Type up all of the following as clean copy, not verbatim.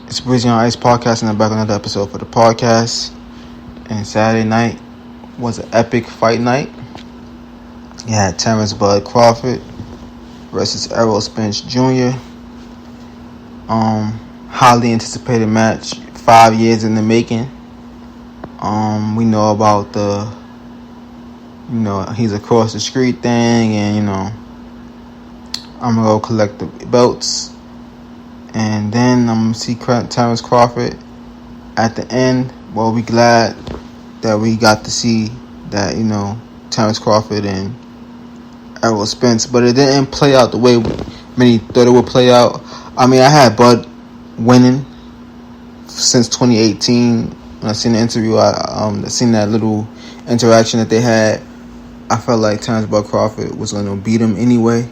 It's Breezy on Ice Podcast, and I'm back on another episode for the podcast. And Saturday night was an epic fight night. You had Terrence Bud Crawford versus Errol Spence Jr. Highly anticipated match, 5 years in the making. We know about the, he's across the street thing, and I'm gonna go collect the belts. And then I'm going to see Terrence Crawford at the end. Well, we glad that we got to see that, Terrence Crawford and Errol Spence. But it didn't play out the way many thought it would play out. I mean, I had Bud winning since 2018. When I seen the interview, I seen that little interaction that they had. I felt like Terrence Bud Crawford was going to beat him anyway.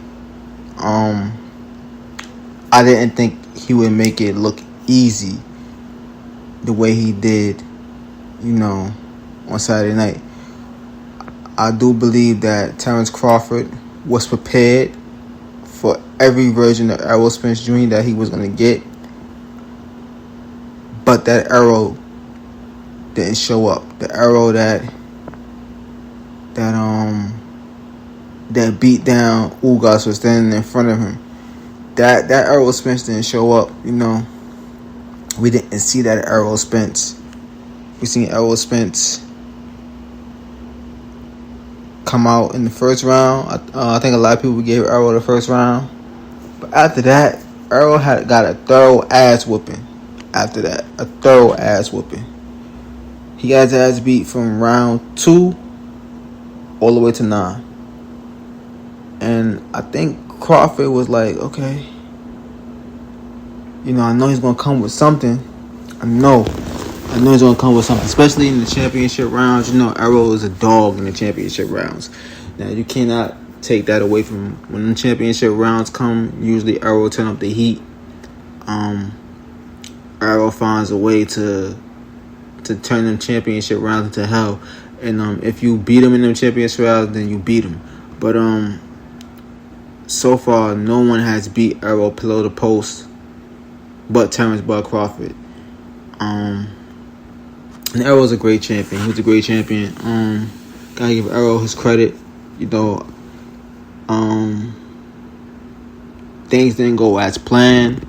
I didn't think he would make it look easy the way he did, on Saturday night. I do believe that Terrence Crawford was prepared for every version of Errol Spence Jr. that he was going to get. But that Errol didn't show up. The Errol that beat down Ugas was standing in front of him. That Errol Spence didn't show up, We didn't see that Errol Spence. We seen Errol Spence come out in the first round. I think a lot of people gave Errol the first round. But after that, Errol got a thorough ass whooping. After that, a thorough ass whooping. He got his ass beat from round 2 all the way to 9. And I think Crawford was like, okay, I know he's going to come with something. I know he's going to come with something, especially in the championship rounds. Errol is a dog in the championship rounds. Now, you cannot take that away from him. When the championship rounds come, usually Errol turn up the heat. Errol finds a way to turn them championship rounds into hell. And if you beat him in them championship rounds, then you beat him. But so far, no one has beat Errol below the post but Terrence Bud Crawford. And Errol's a great champion. He was a great champion. Gotta give Errol his credit. Things didn't go as planned.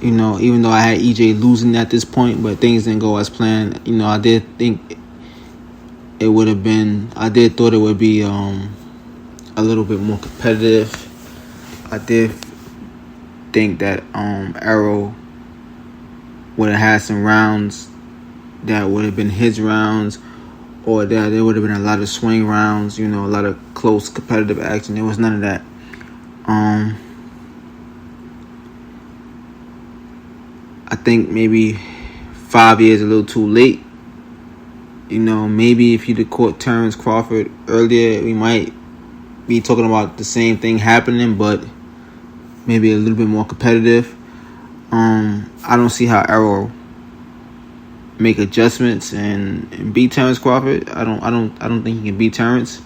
Even though I had EJ losing at this point, but things didn't go as planned. I did think it would have been. I did thought it would be a little bit more competitive. I did think that Errol would have had some rounds that would have been his rounds, or that there would have been a lot of swing rounds, a lot of close competitive action. There was none of that. I think maybe 5 years a little too late. Maybe if he'd have caught Terrence Crawford earlier, we might be talking about the same thing happening, but maybe a little bit more competitive. I don't see how Errol make adjustments and beat Terrence Crawford. I don't think he can beat Terrence.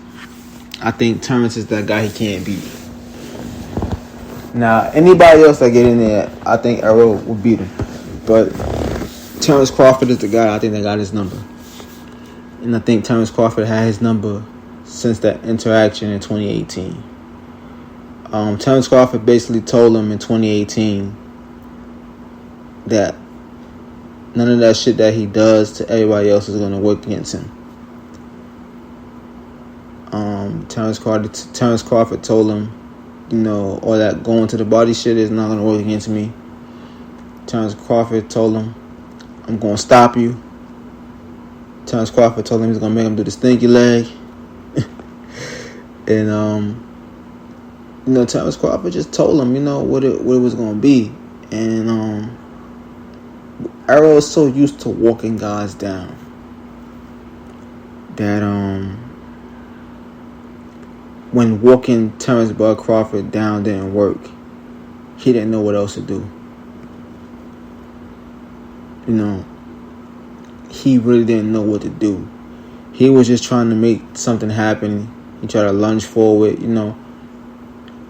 I think Terrence is that guy he can't beat. Now, anybody else that get in there, I think Errol will beat him. But Terrence Crawford is the guy I think that got his number. And I think Terrence Crawford had his number since that interaction in 2018. Terrence Crawford basically told him in 2018 that none of that shit that he does to everybody else is going to work against him. Terrence Crawford told him, all that going to the body shit is not going to work against me. Terrence Crawford told him, I'm going to stop you. Terrence Crawford told him he's going to make him do the stinky leg. And, Terrence Crawford just told him, what it was going to be. And Errol is so used to walking guys down that when walking Terrence Bud Crawford down didn't work, he didn't know what else to do. He really didn't know what to do. He was just trying to make something happen. He tried to lunge forward,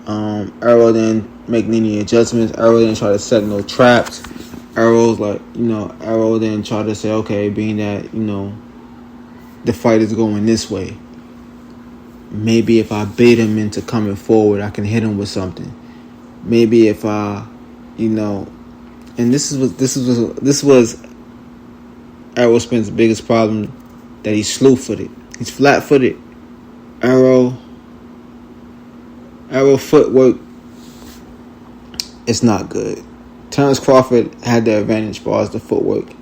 Errol didn't make any adjustments. Errol didn't try to set no traps. Errol didn't try to say, okay, being that, the fight is going this way, maybe if I bait him into coming forward, I can hit him with something. Maybe if I, and this was Errol Spence' biggest problem, that he's slew-footed. He's flat-footed. Errol footwork is not good. Terrence Crawford had the advantage as far as the footwork.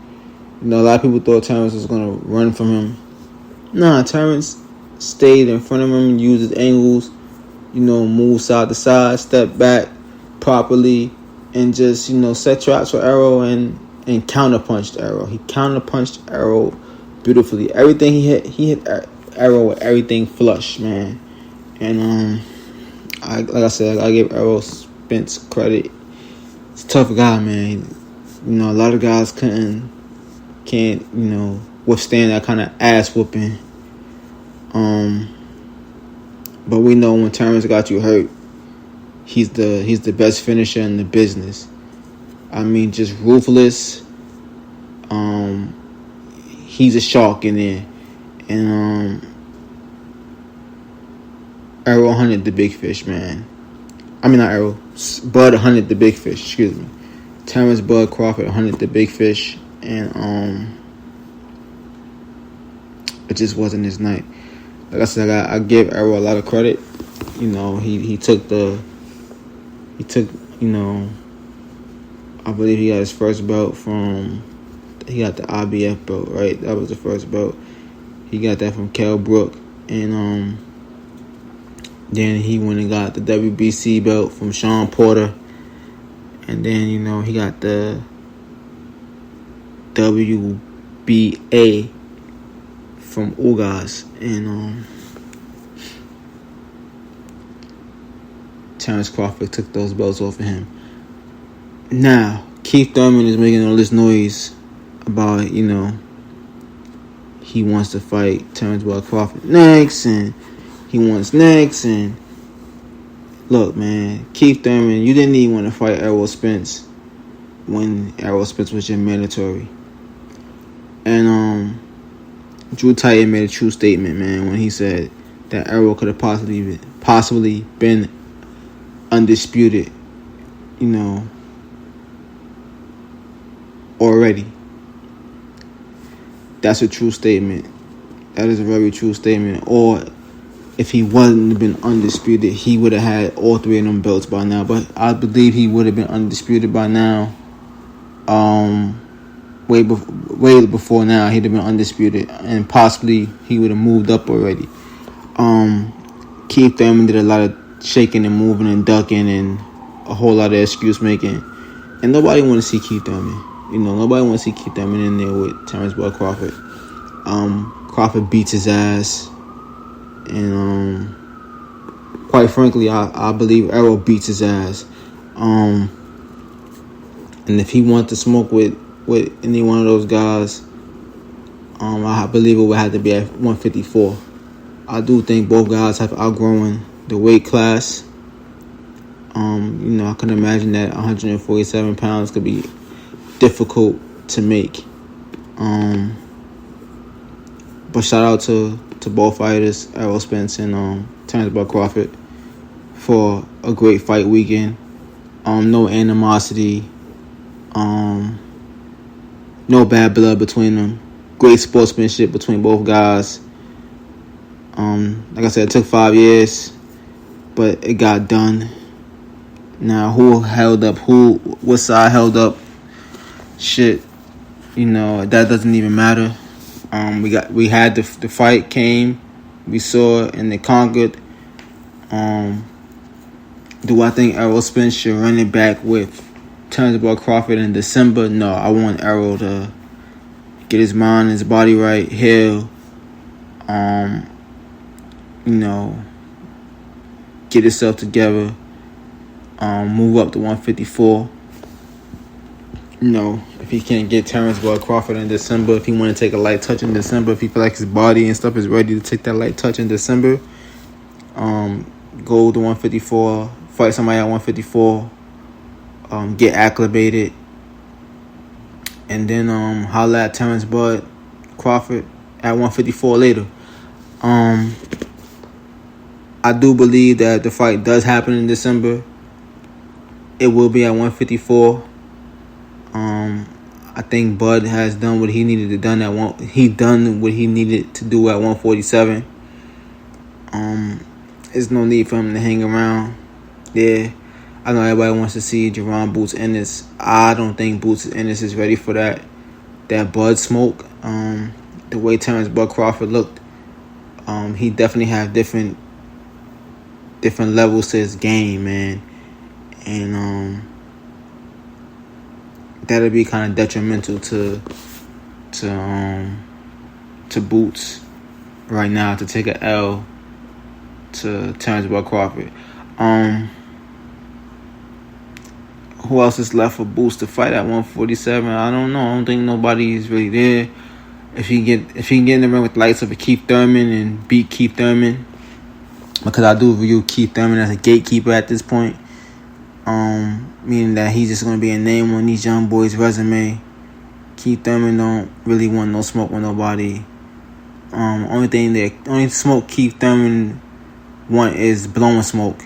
A lot of people thought Terrence was going to run from him. Nah, Terrence stayed in front of him, used his angles, move side to side, step back properly, and just, set traps for Errol and counterpunched Errol. He counterpunched Errol beautifully. Everything he hit Errol with everything flush, man. And like I said, I give Errol Spence credit. He's a tough guy, man. A lot of guys can't withstand that kind of ass whooping. But we know when Terrence got you hurt, he's the best finisher in the business. I mean, just ruthless. He's a shark in there. And Errol hunted the big fish, man. I mean, not Errol. Bud hunted the big fish, excuse me. Terrence Bud Crawford hunted the big fish. And it just wasn't his night. Like I said, I give Errol a lot of credit. He took, I believe he got his first belt he got the IBF belt, right? That was the first belt. He got that from Kell Brook. And then he went and got the WBC belt from Sean Porter. And then, he got the WBA from Ugas. And Terrence Crawford took those belts off of him. Now, Keith Thurman is making all this noise about, he wants to fight Terrence Bud Crawford next, and he wants next. And look, man, Keith Thurman, you didn't even want to fight Errol Spence when Errol Spence was your mandatory. And Drew Titan made a true statement, man, when he said that Errol could have possibly been undisputed, already. That's a true statement. That is a very true statement. Or if he wasn't been undisputed, he would have had all three of them belts by now. But I believe he would have been undisputed by now. Way before now, he'd have been undisputed, and possibly he would have moved up already. Keith Thurman did a lot of shaking and moving and ducking and a whole lot of excuse making, and nobody want to see Keith Thurman. Nobody want to see Keith Thurman in there with Terrence Bud Crawford. Crawford beats his ass, and quite frankly, I believe Errol beats his ass. And if he wants to smoke with any one of those guys, I believe it would have to be at 154. I do think both guys have outgrown the weight class. I can imagine that 147 pounds could be difficult to make. But shout out to both fighters, Errol Spence and Terrence Bud Crawford, for a great fight weekend. No animosity. No bad blood between them. Great sportsmanship between both guys. Like I said, it took 5 years, but it got done. Now, who held up? What side held up? Shit, that doesn't even matter. We had the fight came, we saw it, and they conquered. Do I think Errol Spence should run it back with Terrence Bud Crawford in December? No, I want Errol to get his mind and his body right, heal, get himself together, move up to 154. If he can't get Terrence Bud Crawford in December, if he want to take a light touch in December, if he feel like his body and stuff is ready to take that light touch in December, go to 154, fight somebody at 154, get acclimated, and then holla at Terrence Bud Crawford at 154 later. I do believe that the fight does happen in December. It will be at 154. I think Bud has done what he needed to done at one. He done what he needed to do at 147. There's no need for him to hang around. Yeah, I know everybody wants to see Jerron Boots Ennis. I don't think Boots Ennis is ready for that Bud smoke. The way Terrence Bud Crawford looked, he definitely have different levels to his game, man, and that'll be kind of detrimental to Boots right now to take a L to Terrence Bud Crawford. Who else is left for Boots to fight at 147? I don't know. I don't think nobody is really there. If he can get in the ring with the likes of a Keith Thurman and beat Keith Thurman, because I do view Keith Thurman as a gatekeeper at this point, meaning that he's just going to be a name on these young boys' resume. Keith Thurman don't really want no smoke with nobody. Only smoke Keith Thurman want is blowing smoke.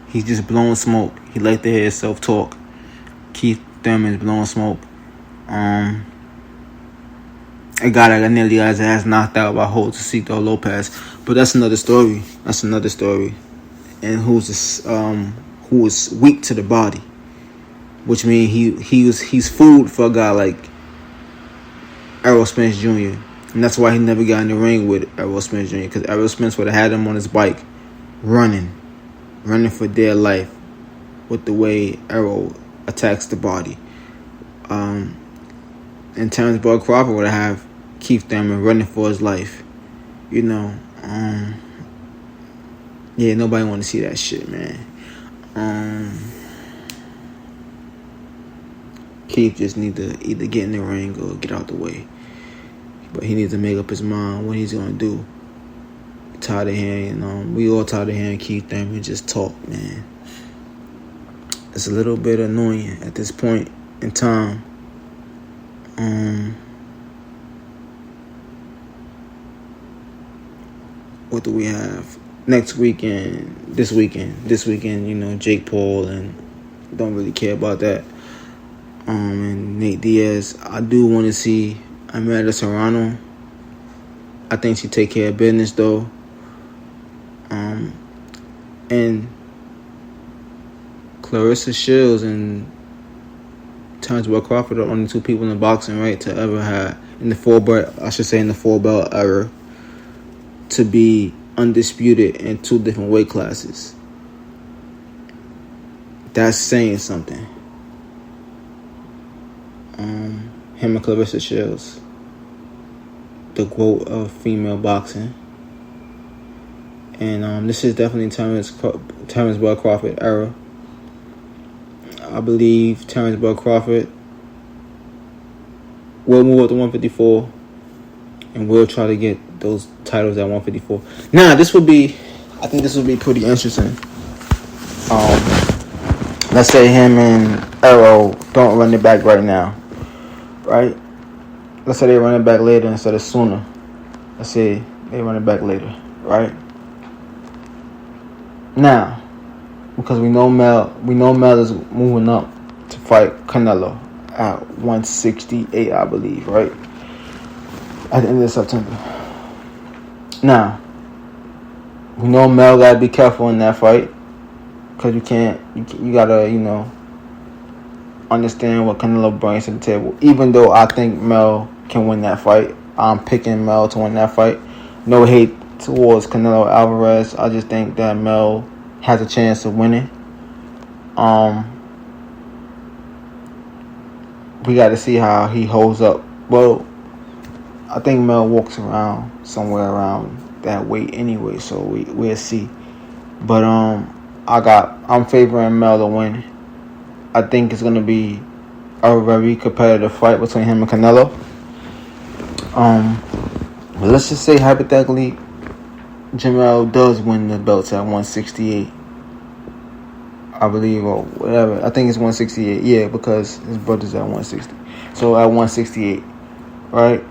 He's just blowing smoke. He like to hear himself talk. Keith Thurman is blowing smoke. A guy that nearly got his ass knocked out by Josecito Lopez, but that's another story. And who is weak to the body, which means he's food for a guy like Errol Spence Jr. And that's why he never got in the ring with Errol Spence Jr. Because Errol Spence would have had him on his bike, running for dear life, with the way Errol attacks the body. And Terrence Bud Crawford would have Keith Thurman running for his life. Yeah, nobody want to see that shit, man. Keith just need to either get in the ring or get out the way. But he needs to make up his mind what he's gonna do. Tired of hearing, we all tired of hearing Keith Thurman just talk, man. It's a little bit annoying at this point in time. What do we have next weekend? This weekend, Jake Paul, and don't really care about that. And Nate Diaz. I do want to see Amanda Serrano. I think she take care of business though. And Clarissa Shields and Terrence Bud Crawford are only two people in boxing, right, to ever have in the four belt era to be undisputed in two different weight classes. That's saying something. Him and Clarissa Shields, the GOAT of female boxing. And this is definitely Terrence Bud Crawford era. I believe Terrence Bud Crawford will move up to 154 and will try to get those titles at 154. Now, I think this would be pretty interesting. Let's say him and Errol don't run it back right now, right? Let's say they run it back later instead of sooner. Let's say they run it back later, right? Now, because we know Mel is moving up to fight Canelo at 168, I believe, right? At the end of September. Now, we know Mel gotta be careful in that fight, because you gotta, understand what Canelo brings to the table. Even though I think Mel can win that fight, I'm picking Mel to win that fight. No hate towards Canelo Alvarez. I just think that Mel has a chance of winning. We got to see how he holds up. Well, I think Mel walks around somewhere around that weight anyway, so we'll see. But I'm favoring Mel to win. I think it's gonna be a very competitive fight between him and Canelo. But let's just say hypothetically, Jamel does win the belts at 168. I believe, or whatever. I think it's 168. Yeah, because his brother's at 160. So at 168, right?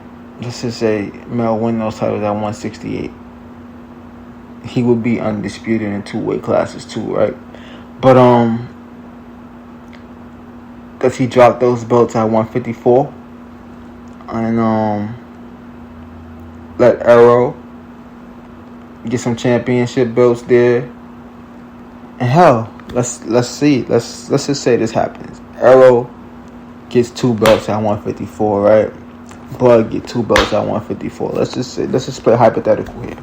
Let's just say Mel win those titles at 168. He would be undisputed in 2 weight classes too, right? But does he drop those belts at 154 and let Arrow get some championship belts there? And hell, let's see. Let's just say this happens. Arrow gets 2 belts at 154, right? Bud get 2 belts at 154. Let's just play hypothetical here.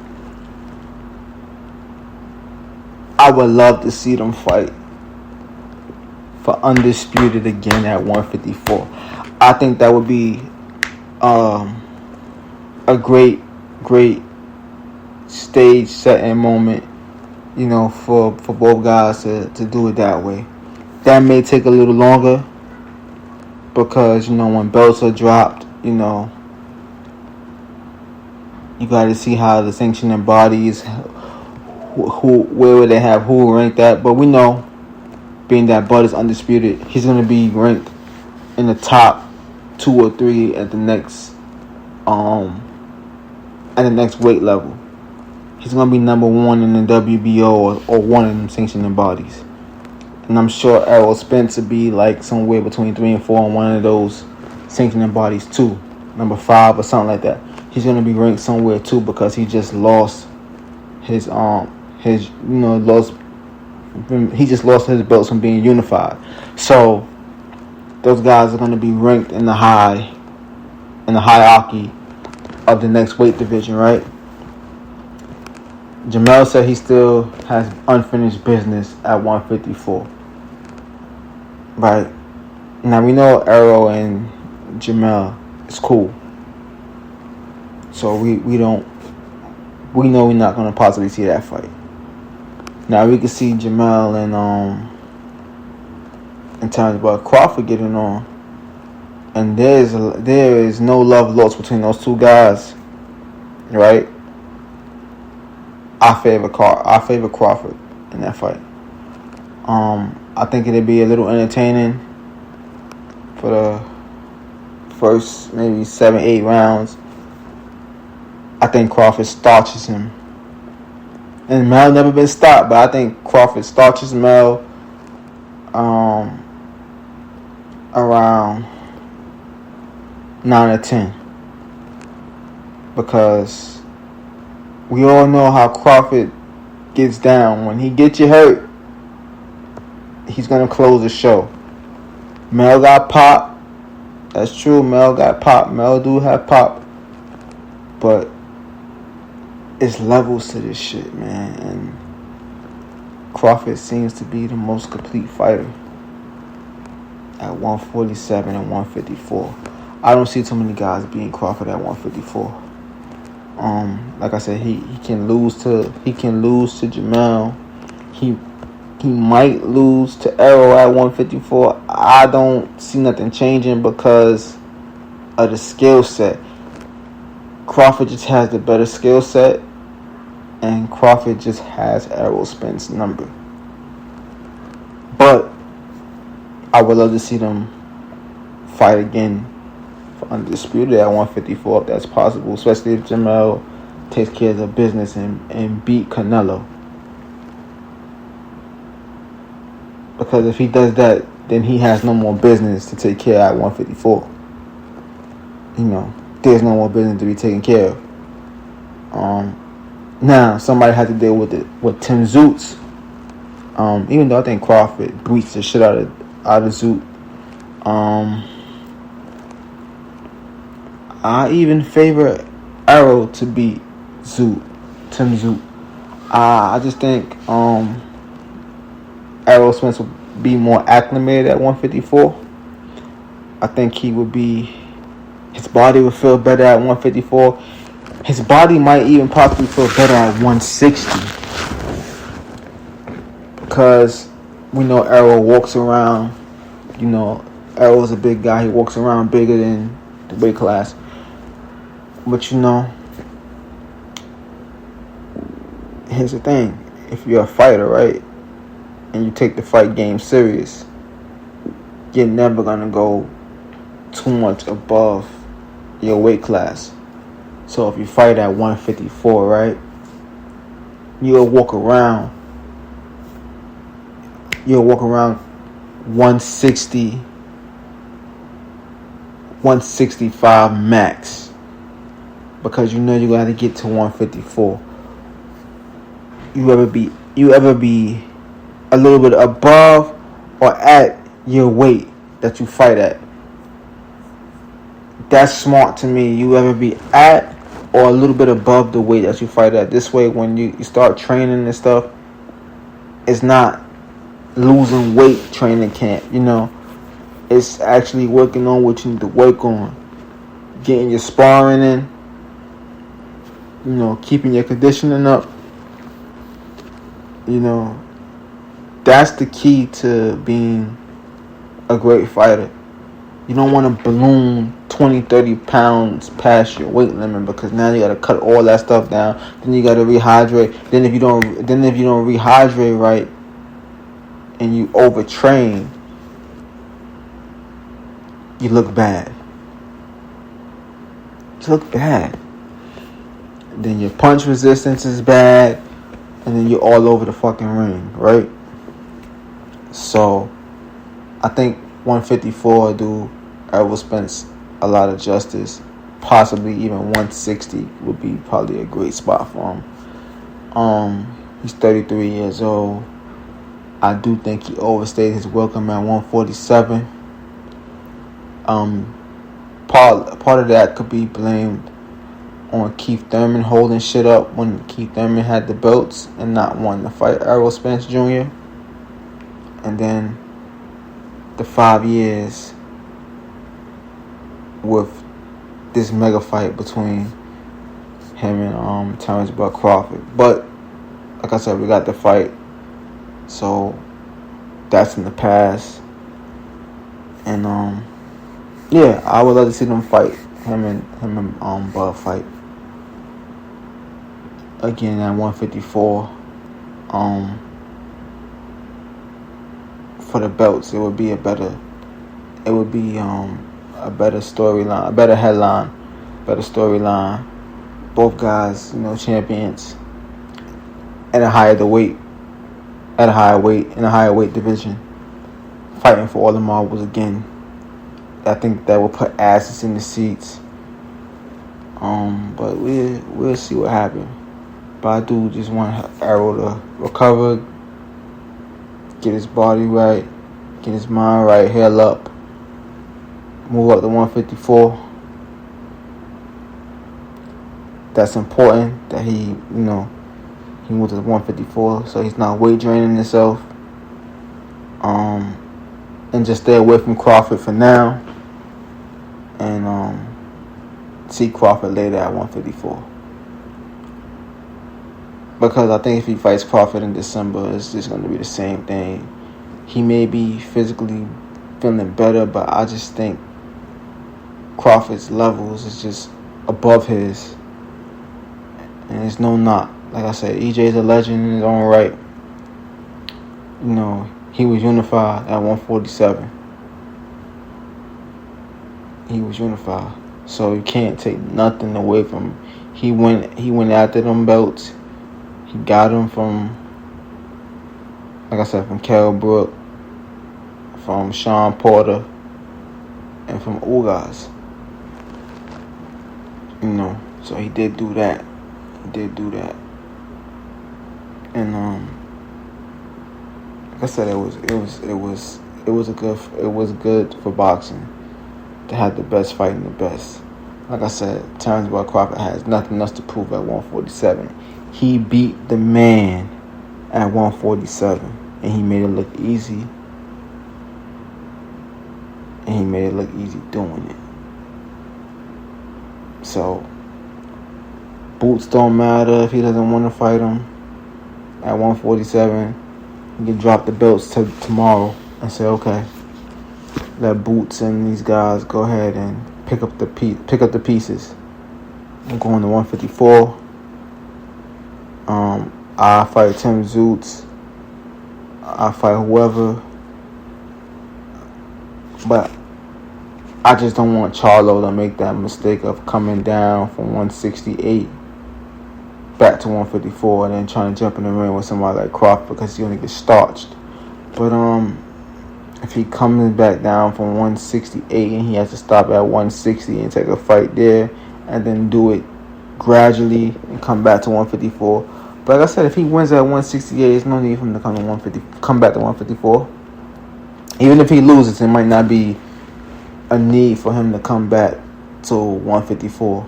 I would love to see them fight for undisputed again at 154. I think that would be a great stage setting moment, you know, for both guys to do it that way. That may take a little longer because, you know, when belts are dropped, you know, you got to see how the sanctioning bodies, where would they have who ranked at. But we know, being that Bud is undisputed, he's going to be ranked in the top 2 or 3 at the next weight level. He's going to be number 1 in the WBO or 1 in the sanctioning bodies. And I'm sure Errol Spence would be like somewhere between 3 and 4 in one of those sanctioning bodies too. Number 5 or something like that. He's going to be ranked somewhere too because he just lost his his belts from being unified. So those guys are going to be ranked in the hierarchy of the next weight division, right? Jamel said he still has unfinished business at 154. Right. Now we know Arrow and Jamel is cool. So we know we're not gonna possibly see that fight. Now we can see Jamel and Terrence Bud Crawford getting on. And there is no love lost between those 2 guys. Right? I favor Crawford in that fight. I think it'd be a little entertaining for the first maybe 7-8 rounds. I think Crawford starches him. And Mel never been stopped, but I think Crawford starches Mel around 9 or 10. Because we all know how Crawford gets down. When he gets you hurt, he's going to close the show. Mel got pop. That's true. Mel got pop. Mel do have pop. But it's levels to this shit, man. And Crawford seems to be the most complete fighter at 147 and 154. I don't see too many guys beating Crawford at 154. Like I said, he can lose to Jamel. He might lose to Arrow at 154. I don't see nothing changing because of the skill set. Crawford just has the better skill set, and Crawford just has Errol Spence's number. But I would love to see them fight again for undisputed at 154 if that's possible, especially if Jamel takes care of the business and beat Canelo. Because if he does that, then he has no more business to take care of at 154. You know, there's no more business to be taken care of. Now, somebody had to deal with it with Tim Zoots. Even though I think Crawford beats the shit out of Zoot. I even favor Arrow to beat Tim Zoot. I just think Errol Spence would be more acclimated at 154. I think his body would feel better at 154. His body might even possibly feel better at 160. Because we know Errol walks around, Errol's a big guy. He walks around bigger than the weight class. But here's the thing. If you're a fighter, right? and you take the fight game serious, you're never going to go too much above your weight class. So if you fight at 154, right, you'll walk around 160, 165 max, because you know you got to get to 154. You ever be a little bit above or at your weight that you fight at? That's smart to me. You ever be at or a little bit above the weight that you fight at. This way, when you start training and stuff, it's not losing weight training camp. It's actually working on what you need to work on. Getting your sparring in. Keeping your conditioning up. That's the key to being a great fighter. You don't want to balloon 20, 30 pounds past your weight limit, because now you got to cut all that stuff down. Then you got to rehydrate. Then if you don't rehydrate right and you overtrain, you look bad. Then your punch resistance is bad, and then you're all over the fucking ring, right? So I think 154 do Errol Spence a lot of justice. Possibly even 160 would be probably a great spot for him. He's 33 years old. I do think he overstayed his welcome at 147. Part of that could be blamed on Keith Thurman holding shit up when Keith Thurman had the belts and not wanting to fight Errol Spence Jr. And then the 5 years with this mega fight between him and Terrence Bud Crawford. But like I said, we got the fight, so that's in the past. And yeah, I would love to see them fight. Him and Bud fight again at 154. For the belts, it would be a better storyline, a better headline, better storyline. Both guys, champions at a higher weight in a higher weight division, fighting for all the marbles again. I think that will put asses in the seats. But we'll see what happens. But I do just want Errol to recover, get his body right, get his mind right, heal up, move up to 154. That's important that he moved to 154, so he's not weight draining himself. And just stay away from Crawford for now, and see Crawford later at 154. Because I think if he fights Crawford in December, it's just going to be the same thing. He may be physically feeling better, but I just think Crawford's levels is just above his. And it's no knock. Like I said, EJ's a legend in his own right. He was unified at 147. He was unified. So you can't take nothing away from him. He went after them belts. He got them from, like I said, from Kell Brook, from Sean Porter, and from Ugas. So he did do that. And like I said, it was good for boxing to have the best fighting the best. Like I said, Terrence Bud Crawford has nothing else to prove at 147. He beat the man at 147, and he made it look easy. And he made it look easy doing it. So, boots don't matter if he doesn't want to fight him at 147. He can drop the belts tomorrow and say, okay, let Boots and these guys go ahead and pick up the pieces. I'm going to 154. I fight Tim Zoots. I fight whoever, but I just don't want Charlo to make that mistake of coming down from 168 back to 154 and then trying to jump in the ring with somebody like Crawford because he only gets starched. But if he comes back down from 168 and he has to stop at 160 and take a fight there and then do it gradually and come back to 154. But like I said, if he wins at 168, there's no need for him to come back to 154. Even if he loses, it might not be a need for him to come back to 154.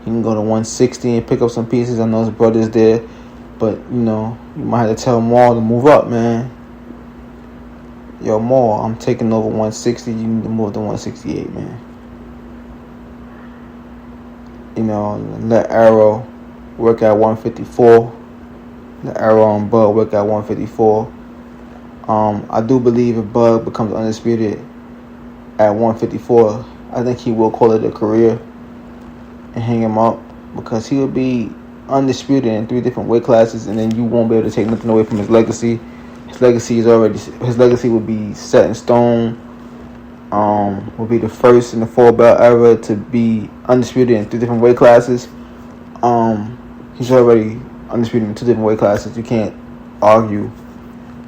He can go to 160 and pick up some pieces. I know his brother's there, but you might have to tell Maul to move up, man. Yo, Maul, I'm taking over 160. You need to move to 168, man. Let Arrow work at 154. Let Arrow and Bud work at 154. I do believe if Bud becomes undisputed at 154, I think he will call it a career and hang him up because he will be undisputed in 3 different weight classes, and then you won't be able to take nothing away from his legacy. His legacy will be set in stone. Will be the first in the 4-belt era to be undisputed in 3 different weight classes. He's already undisputed in 2 different weight classes. You can't argue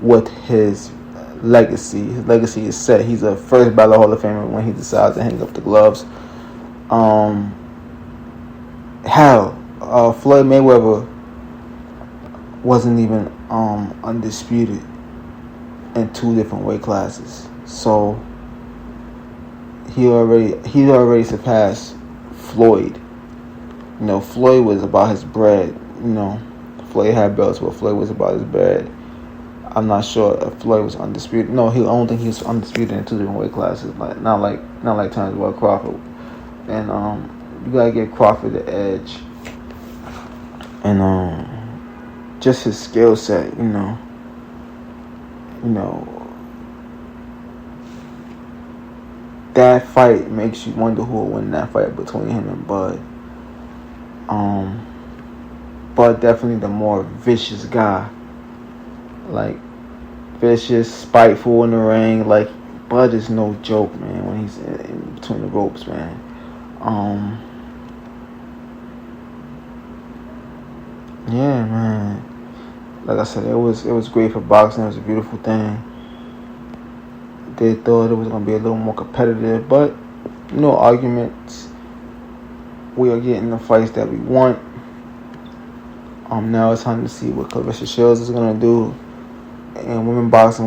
with his legacy. His legacy is set. He's a first ballot Hall of Famer when he decides to hang up the gloves. Floyd Mayweather wasn't even undisputed in 2 different weight classes. So he already surpassed Floyd. Floyd was about his bread. Floyd had belts, but Floyd was about his bread. I'm not sure if Floyd was undisputed. No, I don't think he was undisputed in 2 different weight classes. Not like times about Crawford. And you gotta give Crawford the edge. And just his skill set, that fight makes you wonder who will win that fight between him and Bud. Bud definitely the more vicious guy. Vicious, spiteful in the ring. Bud is no joke, man, when he's in between the ropes, man. Yeah, man. Like I said, it was great for boxing. It was a beautiful thing. They thought it was going to be a little more competitive, but no arguments. We are getting the fights that we want. Now it's time to see what Clarissa Shields is going to do. And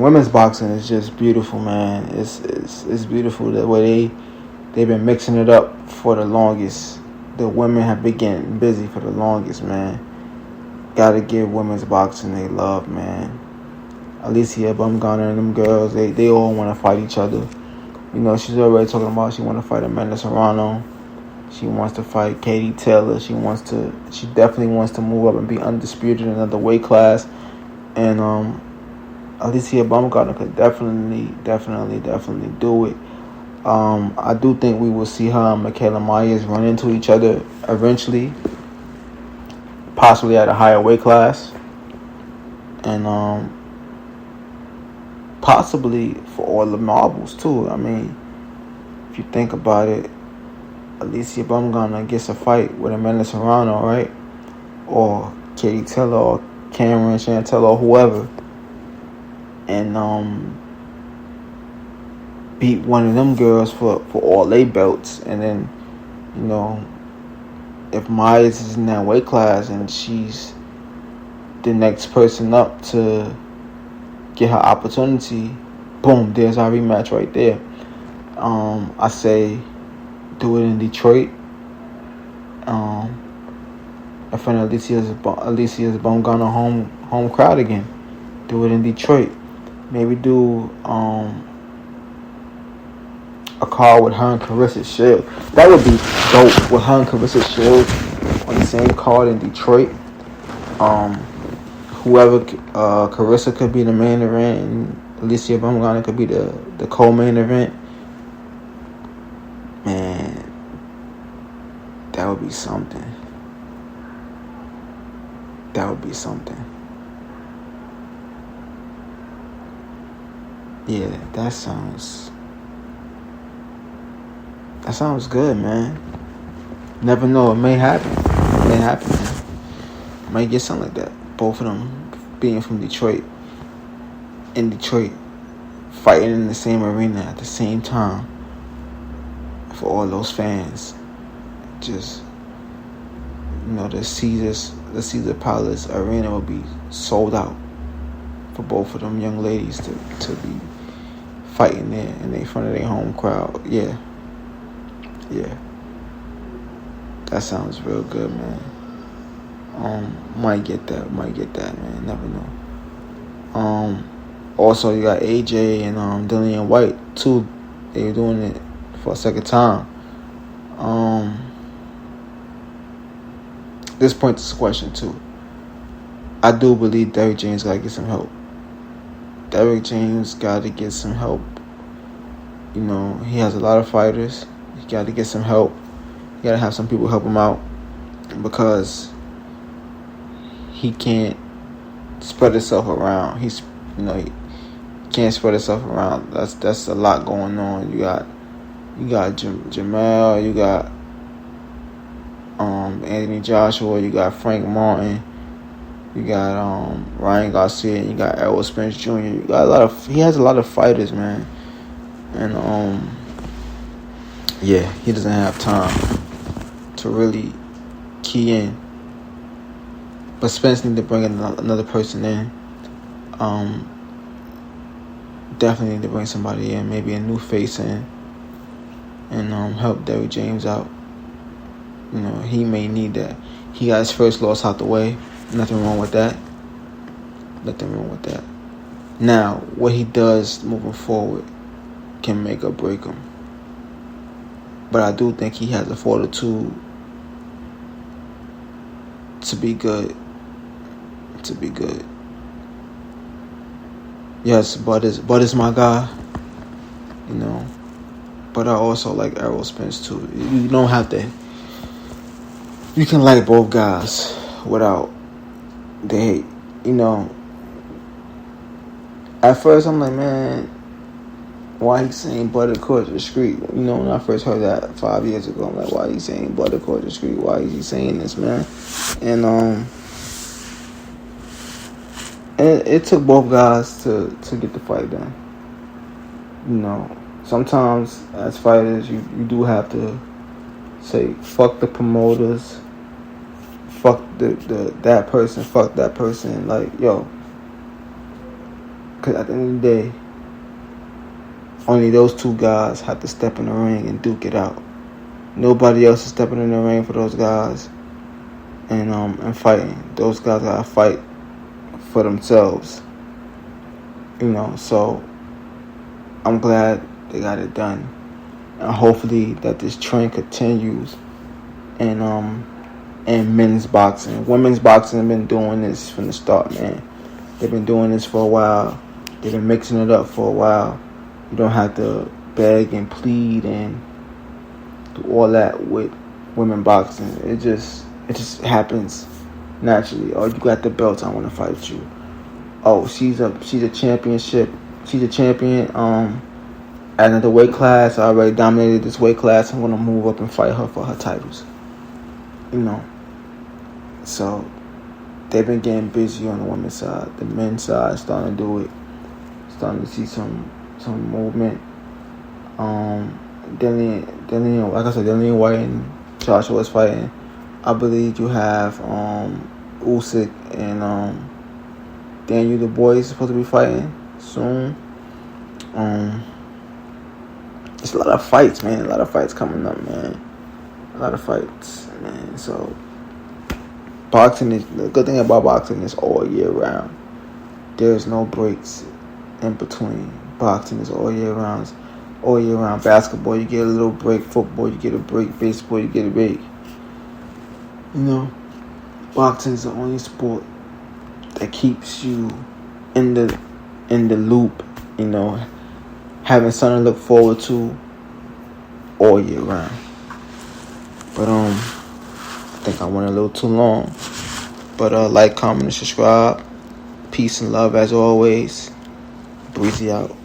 women's boxing is just beautiful, man. It's beautiful the way they've been mixing it up for the longest. The women have been getting busy for the longest, man. Gotta give women's boxing they love, man. Alicia Bumgarner and them girls, they all want to fight each other. She's already talking about she want to fight Amanda Serrano. She wants to fight Katie Taylor. She definitely wants to move up and be undisputed in another weight class. And Alicia Bumgarner could definitely do it. I do think we will see her and Michaela Myers run into each other eventually, possibly at a higher weight class, and possibly for all the marbles too. I mean, if you think about it, Alicia Bumgarner gets a fight with Amanda Serrano, right? Or Katie Taylor or Cameron Chantel or whoever, and beat one of them girls for all they belts. And then, if Myers is in that weight class and she's the next person up to get her opportunity, boom, there's our rematch right there. I say do it in Detroit. In front of Alicia's Bumgarner home crowd again. Do it in Detroit. Maybe do a card with her and Clarissa Shields. That would be dope, with her and Clarissa Shields on the same card in Detroit. Whoever, Clarissa could be the main event and Alicia Bumgarner could be the co-main event. Man, that would be something. Yeah, that sounds good, man. Never know, it may happen. Man. Might get something like that. Both of them being from Detroit, in Detroit, fighting in the same arena at the same time for all those fans. Just, the Caesar Palace arena will be sold out for both of them young ladies to be fighting there in front of their home crowd. Yeah. That sounds real good, man. Might get that, man. Never know. Also, you got AJ and Dillian White too. They're doing it for a second time. This point is a question too. I do believe Derrick James gotta get some help. Derrick James gotta get some help. He has a lot of fighters. He gotta get some help. You gotta have some people help him out because he can't spread himself around. He can't spread himself around. That's a lot going on. You got Jamel, you got Anthony Joshua, you got Frank Martin, you got Ryan Garcia, and you got Errol Spence Jr. He has a lot of fighters, man, and he doesn't have time to really key in. But Spence need to bring another person in. Definitely need to bring somebody in, maybe a new face in, and help Derrick James out. He may need that. He got his first loss out the way. Nothing wrong with that. Now, what he does moving forward can make or break him. But I do think he has the fortitude to be good. Yes, Bud is my guy. But I also like Errol Spence too. You don't have to. You can like both guys without the hate. At first I'm like, man, why he saying Bud across the street? When I first heard that 5 years ago, I'm like, why he saying Bud across the street? Why is he saying this, man? And it took both guys to get the fight done. Sometimes as fighters, you do have to say, fuck the promoters, fuck that person, fuck that person. Like, yo, because at the end of the day, only those two guys have to step in the ring and duke it out. Nobody else is stepping in the ring for those guys and fighting. Those guys gotta fight for themselves. So I'm glad they got it done. And hopefully that this trend continues in men's boxing. Women's boxing have been doing this from the start, man. They've been doing this for a while. They've been mixing it up for a while. You don't have to beg and plead and do all that with women boxing. It just happens naturally. Oh, you got the belt, I want to fight you. Oh, she's a championship. She's a champion. At another weight class, I already dominated this weight class. I'm gonna move up and fight her for her titles. So they've been getting busy on the women's side. The men's side is starting to do it. Starting to see some movement. Dillian, like I said, Dillian White and Joshua was fighting. I believe you have Usyk and Daniel the Boy is supposed to be fighting soon. It's a lot of fights, man. A lot of fights coming up, man. A lot of fights, man. So boxing is the good thing about boxing is all year round. There's no breaks in between. Boxing is all year round. All year round. Basketball, you get a little break. Football, you get a break. Baseball, you get a break. Boxing is the only sport that keeps you in the loop. Having something to look forward to all year round. But I think I went a little too long. But like, comment, and subscribe. Peace and love as always. Breezy out.